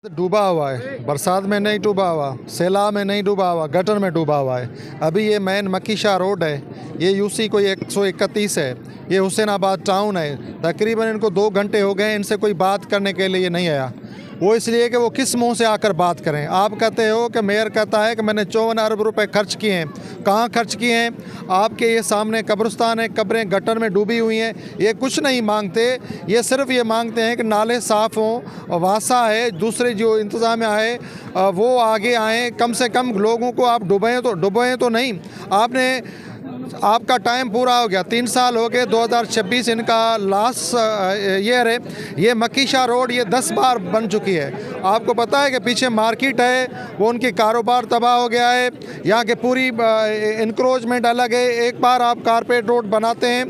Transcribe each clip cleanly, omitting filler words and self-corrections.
डूबा हुआ है, बरसात में नहीं डूबा हुआ, सैलाब में नहीं डूबा हुआ, गटर में डूबा हुआ है। अभी ये मेन मक्की शाह रोड है, ये यूसी कोई 131 है, ये हुसैनाबाद टाउन है। तकरीबन इनको 2 घंटे हो गए, इनसे कोई बात करने के लिए नहीं आया। वो इसलिए कि वो किस मुंह से आकर बात करें। आप कहते हो कि मेयर कहता है कि मैंने 54 अरब रुपए खर्च किए हैं। कहाँ खर्च किए हैं? आपके ये सामने कब्रिस्तान है, कब्रें गटर में डूबी हुई हैं। ये कुछ नहीं मांगते, ये सिर्फ ये मांगते हैं कि नाले साफ़ हों, वासा है, दूसरे जो इंतज़ामिया है वो आगे आएँ। कम से कम लोगों को आप डुबोएं तो नहीं। आपका टाइम पूरा हो गया, 3 साल हो गए, 2026 इनका लास्ट ईयर है। ये मक्की शाह रोड ये 10 बार बन चुकी है। आपको पता है कि पीछे मार्केट है, वो उनकी कारोबार तबाह हो गया है। यहाँ के पूरी इंक्रोचमेंट अलग है। एक बार आप कारपेट रोड बनाते हैं,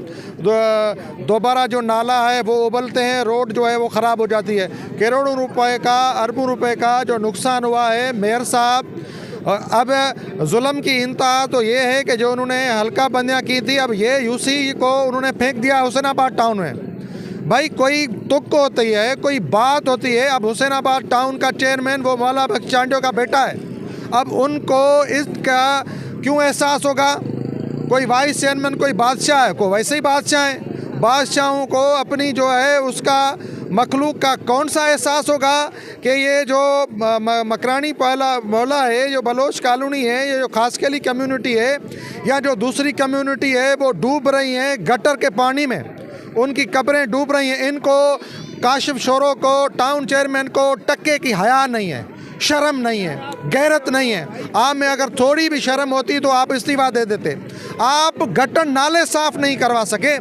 दोबारा जो नाला है वो उबलते हैं, रोड जो है वो ख़राब हो जाती है। करोड़ों रुपए का, अरबों रुपए का जो नुकसान हुआ है। मेयर साहब, और अब जुल्म की इंतहा तो ये है कि जो उन्होंने हल्का बंदियाँ की थी, अब ये यूसी को उन्होंने फेंक दिया हुसैनाबाद टाउन में। भाई कोई तुक होती है, कोई बात होती है। अब हुसैनाबाद टाउन का चेयरमैन वो मौला बख्शांडियों का बेटा है। अब उनको इसका क्यों एहसास होगा? कोई वाइस चेयरमैन कोई बादशाह है, कोई वैसे ही बादशाह है। बादशाहों को अपनी जो है उसका मखलूक का कौन सा एहसास होगा कि ये जो मकरानी पहला मौला है, जो बलोच कॉलोनी है, ये जो खासकेली कम्युनिटी है या जो दूसरी कम्युनिटी है, वो डूब रही हैं गटर के पानी में। उनकी कब्रें डूब रही हैं। इनको काशिफ शोरों को, टाउन चेयरमैन को टक्के की हया नहीं है, शर्म नहीं है, गैरत नहीं है। आप में अगर थोड़ी भी शर्म होती तो आप इस्तीफा दे देते। आप गटर नाले साफ नहीं करवा सके।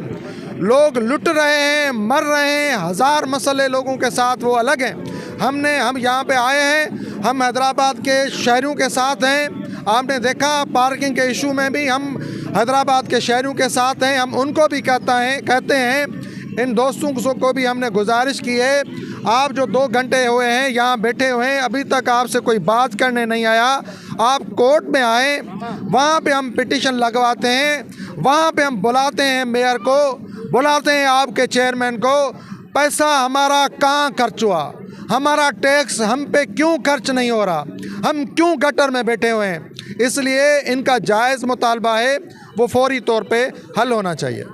लोग लुट रहे हैं, मर रहे हैं, हज़ार मसले लोगों के साथ वो अलग हैं। हम यहाँ पे आए हैं, हम हैदराबाद के शहरों के साथ हैं। आपने देखा पार्किंग के इशू में भी हम हैदराबाद के शहरों के साथ हैं। हम उनको भी कहते हैं, इन दोस्तों को भी हमने गुजारिश की है, आप जो 2 घंटे हुए हैं यहाँ बैठे हुए हैं, अभी तक आपसे कोई बात करने नहीं आया। आप कोर्ट में आए, वहाँ पे हम पिटीशन लगवाते हैं, वहाँ पे हम बुलाते हैं मेयर को, बुलाते हैं आपके चेयरमैन को। पैसा हमारा कहाँ खर्च हुआ? हमारा टैक्स हम पे क्यों खर्च नहीं हो रहा? हम क्यों गटर में बैठे हुए हैं? इसलिए इनका जायज़ मुतालबा है, वो फौरी तौर पे हल होना चाहिए।